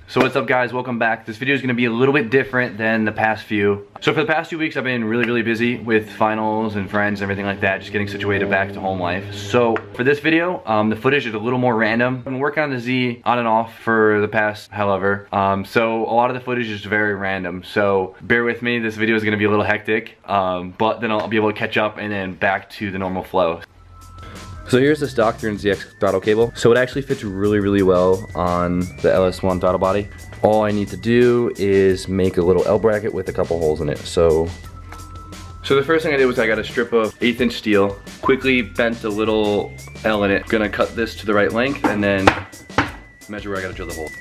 So what's up guys, welcome back. This video is gonna be a little bit different than the past few. So for the past 2 weeks I've been really busy with finals and friends and everything like that, just getting situated back to home life. So for this video, the footage is a little more random. I've been working on the Z on and off for the past however. So a lot of the footage is very random. So bear with me, this video is gonna be a little hectic, but then I'll be able to catch up and then back to the normal flow. So here's this Doctrine ZX throttle cable. So it actually fits really well on the LS1 throttle body. All I need to do is make a little L bracket with a couple holes in it. So the first thing I did was I got a strip of 1/8 inch steel, quickly bent a little L in it. Gonna cut this to the right length and then measure where I gotta drill the hole.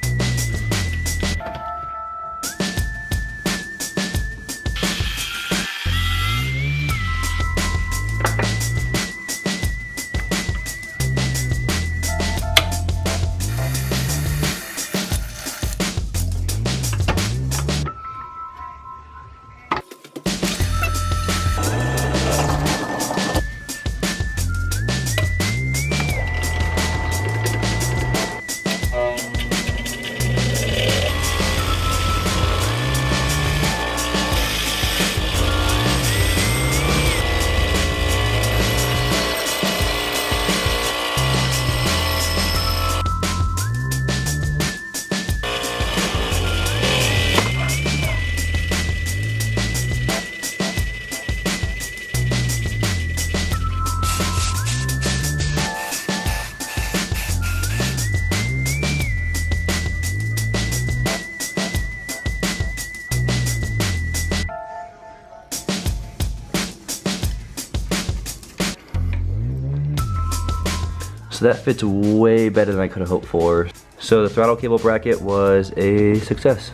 So that fits way better than I could have hoped for. So the throttle cable bracket was a success.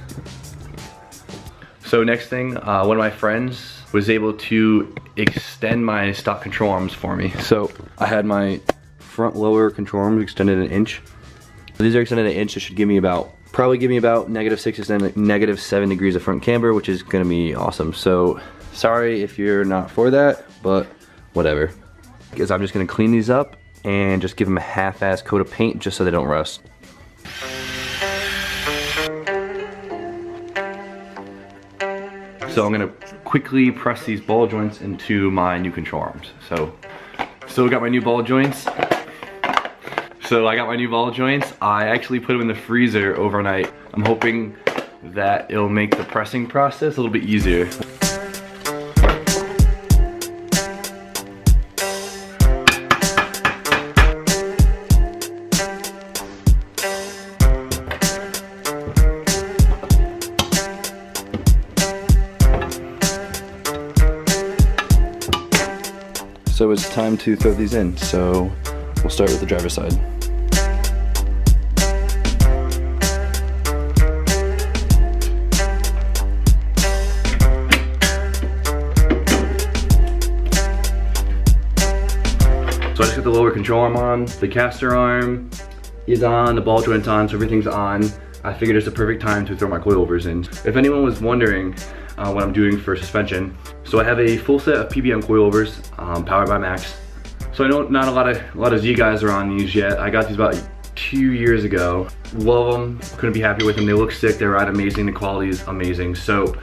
So next thing, one of my friends was able to extend my stock control arms for me. So I had my front lower control arms extended 1 inch. These are extended 1 inch, it should give me about, probably give me about -6 to -7 degrees of front camber, which is gonna be awesome. So sorry if you're not for that, but whatever. Because I'm just gonna clean these up and just give them a half-ass coat of paint just so they don't rust. So I'm gonna quickly press these ball joints into my new control arms. So still got my new ball joints. I actually put them in the freezer overnight. I'm hoping that it'll make the pressing process a little bit easier. So it's time to throw these in. So we'll start with the driver's side. So I just got the lower control arm on, the caster arm is on, the ball joint's on, so everything's on. I figured it's the perfect time to throw my coilovers in. If anyone was wondering what I'm doing for suspension, so I have a full set of PBM coilovers, powered by Max. So I know not a lot of Z guys are on these yet. I got these about 2 years ago. Love them, couldn't be happy with them. They look sick, they ride amazing, the quality is amazing. So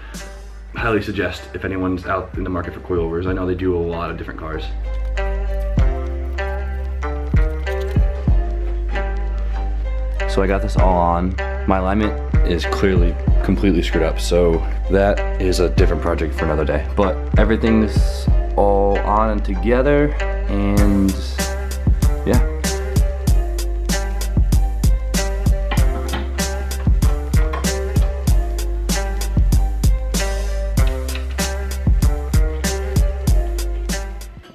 highly suggest if anyone's out in the market for coilovers. I know they do a lot of different cars. So I got this all on. My alignment is clearly completely screwed up, so that is a different project for another day. But everything's all on and together, and yeah.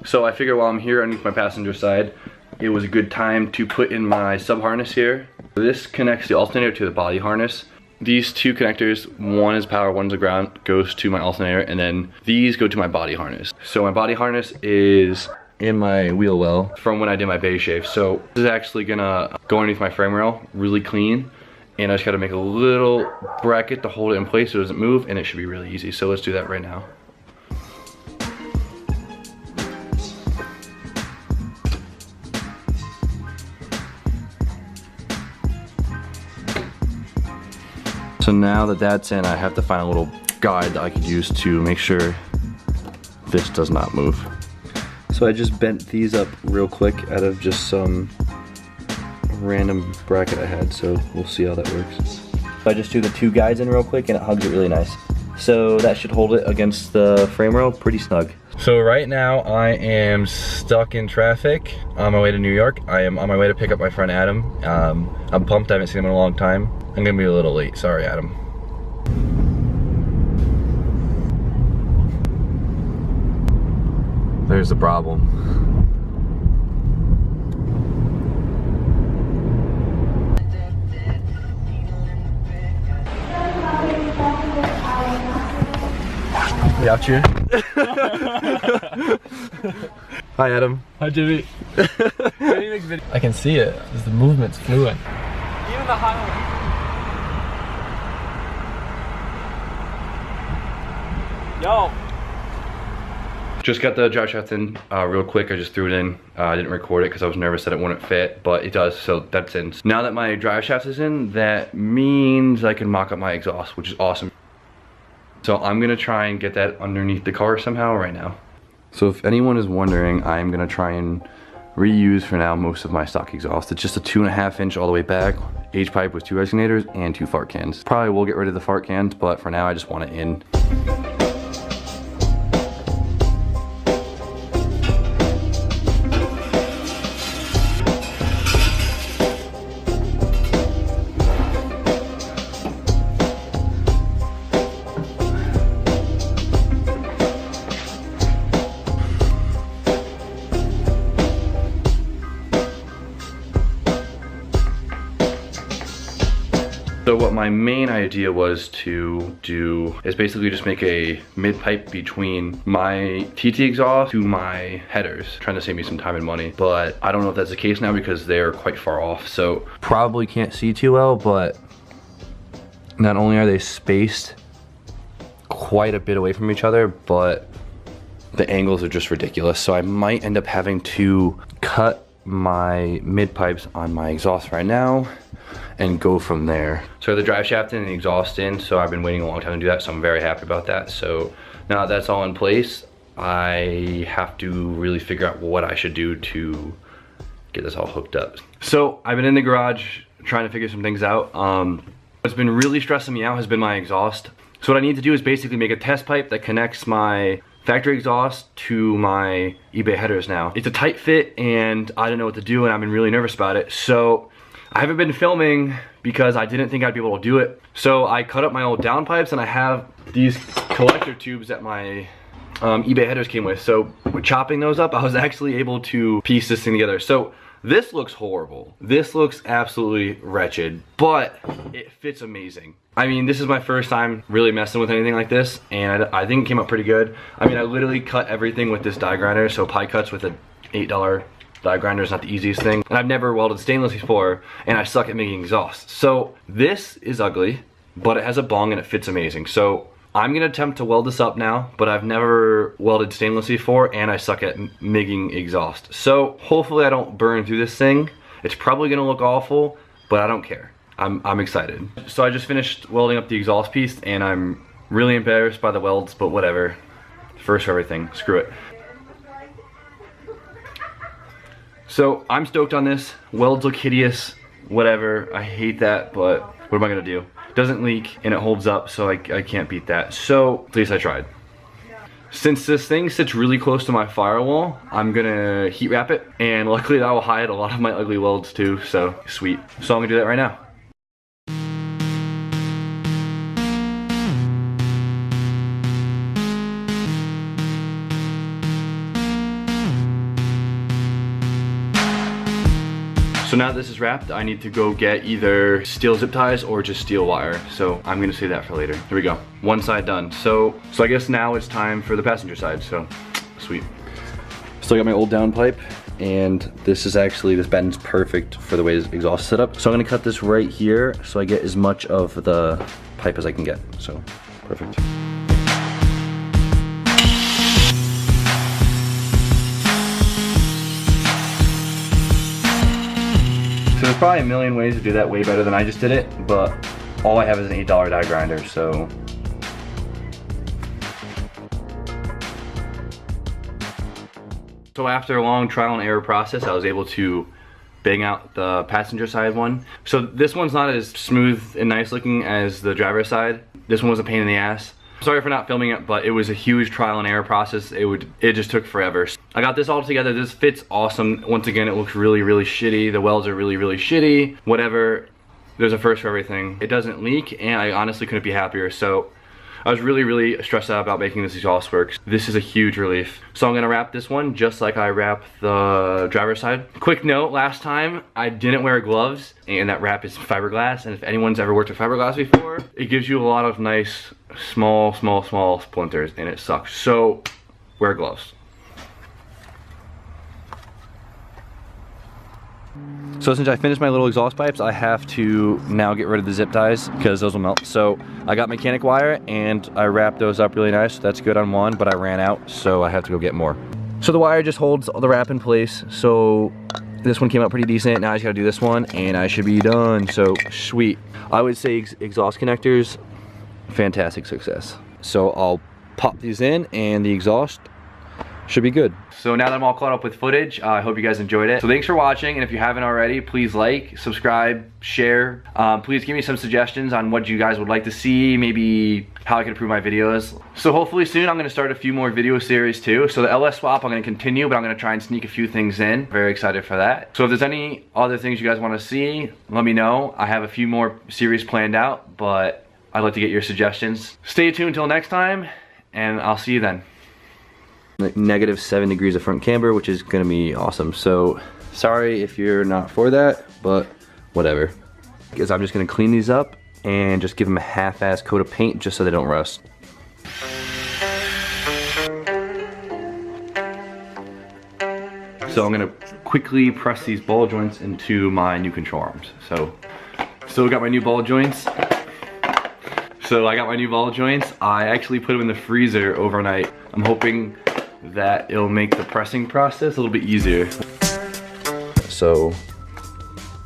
So I figured while I'm here underneath my passenger side, it was a good time to put in my sub harness here. This connects the alternator to the body harness. These two connectors, one is power, one's a ground, goes to my alternator, and then these go to my body harness. So my body harness is in my wheel well from when I did my base shave. So this is actually gonna go underneath my frame rail, really clean, and I just gotta make a little bracket to hold it in place so it doesn't move, and it should be really easy. So let's do that right now. So now that that's in, I have to find a little guide that I could use to make sure this does not move. So I just bent these up real quick out of just some random bracket I had, so we'll see how that works. I just do the two guides in real quick and it hugs it really nice. So that should hold it against the frame rail pretty snug. So right now I am stuck in traffic on my way to New York. I am on my way to pick up my friend Adam. I'm pumped, I haven't seen him in a long time. I'm gonna be a little late, sorry Adam. There's the problem. Out here. Hi Adam. Hi Jimmy. I can see it. The movement's fluent. Even the highway. Yo. Just got the drive shaft in real quick. I just threw it in. I didn't record it because I was nervous that it wouldn't fit, but it does, so that's in. Now that my drive shaft is in, that means I can mock up my exhaust, which is awesome. So I'm gonna try and get that underneath the car somehow right now. So if anyone is wondering, I'm gonna try and reuse for now most of my stock exhaust. It's just a 2.5 inch all the way back, H-pipe with 2 resonators and 2 fart cans. Probably will get rid of the fart cans, but for now I just want it in. So what my main idea was to do is basically just make a mid pipe between my TT exhaust to my headers, trying to save me some time and money. But I don't know if that's the case now because they're quite far off. So probably can't see too well, but not only are they spaced quite a bit away from each other, but the angles are just ridiculous. So I might end up having to cut my mid pipes on my exhaust right now and go from there. So the drive shaft in and the exhaust in, so I've been waiting a long time to do that, so I'm very happy about that. So now that that's all in place, I have to really figure out what I should do to get this all hooked up. So I've been in the garage trying to figure some things out. What's been really stressing me out has been my exhaust. So what I need to do is basically make a test pipe that connects my factory exhaust to my eBay headers now. It's a tight fit and I don't know what to do and I've been really nervous about it. So I haven't been filming because I didn't think I'd be able to do it. So I cut up my old downpipes and I have these collector tubes that my eBay headers came with. So with chopping those up, I was actually able to piece this thing together. So this looks horrible. This looks absolutely wretched, but it fits amazing. I mean, this is my first time really messing with anything like this, and I think it came out pretty good. I mean, I literally cut everything with this die grinder, so pie cuts with an $8 die grinder is not the easiest thing. And I've never welded stainless before, and I suck at making exhaust. So this is ugly, but it has a bong and it fits amazing. So I'm gonna attempt to weld this up now, but I've never welded stainless before, and I suck at making exhaust. So hopefully I don't burn through this thing. It's probably gonna look awful, but I don't care. I'm excited. So I just finished welding up the exhaust piece, and I'm really embarrassed by the welds, but whatever. First for everything, screw it. So I'm stoked on this. Welds look hideous, whatever. I hate that, but what am I gonna do? It doesn't leak and it holds up, so I can't beat that. So at least I tried. Since this thing sits really close to my firewall, I'm gonna heat wrap it, and luckily that will hide a lot of my ugly welds too, so sweet. So I'm gonna do that right now. So now that this is wrapped, I need to go get either steel zip ties or just steel wire. So I'm gonna save that for later. Here we go, one side done. So I guess now it's time for the passenger side, so sweet. Still got my old downpipe, and this bend's perfect for the way this exhaust is set up. So I'm gonna cut this right here so I get as much of the pipe as I can get, so perfect. So there's probably a million ways to do that way better than I just did it, but all I have is an $8 die grinder, so. So after a long trial and error process, I was able to bang out the passenger side one. So this one's not as smooth and nice looking as the driver's side. This one was a pain in the ass. Sorry for not filming it, but it was a huge trial and error process. It just took forever. I got this all together. This fits awesome. Once again, it looks really, really shitty. The welds are really, really shitty. Whatever, there's a first for everything. It doesn't leak, and I honestly couldn't be happier. So I was really, really stressed out about making this exhaust work. This is a huge relief. So I'm gonna wrap this one just like I wrap the driver's side. Quick note, last time I didn't wear gloves, and that wrap is fiberglass, and if anyone's ever worked with fiberglass before, it gives you a lot of nice, small splinters, and it sucks. So wear gloves. So since I finished my little exhaust pipes, I have to now get rid of the zip ties because those will melt. So I got mechanic wire and I wrapped those up really nice. That's good on one, but I ran out, so I have to go get more. So the wire just holds the wrap in place. So this one came out pretty decent. Now I just gotta do this one and I should be done. So sweet. I would say exhaust connectors, fantastic success. So I'll pop these in and the exhaust should be good. So now that I'm all caught up with footage, I hope you guys enjoyed it. So thanks for watching, and if you haven't already, please like, subscribe, share. Please give me some suggestions on what you guys would like to see, maybe how I can improve my videos. So hopefully soon I'm gonna start a few more video series too. So the LS swap I'm gonna continue, but I'm gonna try and sneak a few things in. Very excited for that. So if there's any other things you guys wanna see, let me know. I have a few more series planned out, but I'd like to get your suggestions. Stay tuned until next time, and I'll see you then. -7 degrees of front camber, which is gonna be awesome. So sorry if you're not for that, but whatever. Because I'm just gonna clean these up and just give them a half-ass coat of paint just so they don't rust. So I'm gonna quickly press these ball joints into my new control arms. So still got my new ball joints. So I got my new ball joints. I actually put them in the freezer overnight. I'm hoping that it'll make the pressing process a little bit easier. So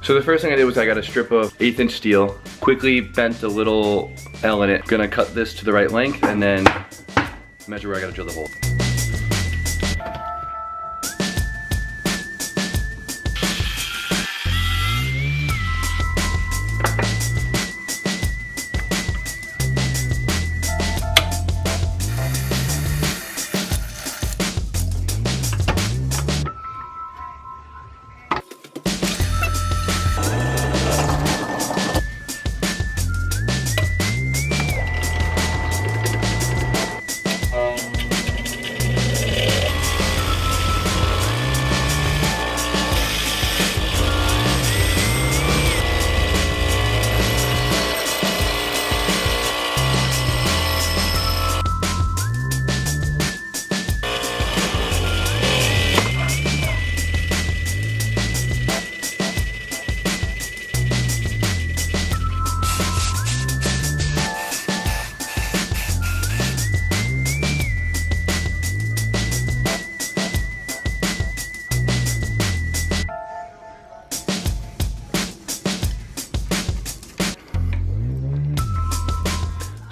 the first thing I did was I got a strip of 1/8" steel, quickly bent a little L in it. Gonna cut this to the right length and then measure where I gotta drill the hole.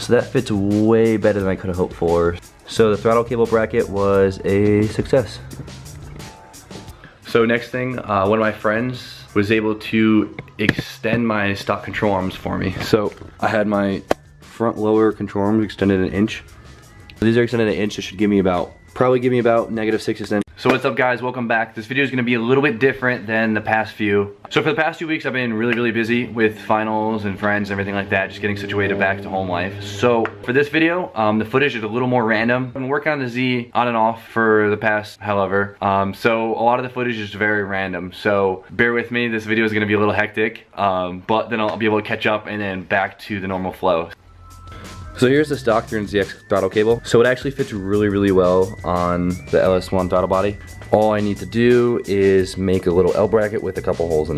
So that fits way better than I could have hoped for. So the throttle cable bracket was a success. So next thing, one of my friends was able to extend my stock control arms for me. So I had my front lower control arms extended 1 inch. These are extended 1 inch. It should give me about, probably give me about -6 extension. So what's up guys, welcome back. This video is gonna be a little bit different than the past few. So for the past 2 weeks I've been really, really busy with finals and friends and everything like that, just getting situated back to home life. So for this video, the footage is a little more random. I've been working on the Z on and off for the past however. So a lot of the footage is very random. So bear with me, this video is gonna be a little hectic, but then I'll be able to catch up and then back to the normal flow. So here's the stock 300ZX throttle cable. So it actually fits really, really well on the LS1 throttle body. All I need to do is make a little L bracket with a couple holes in it.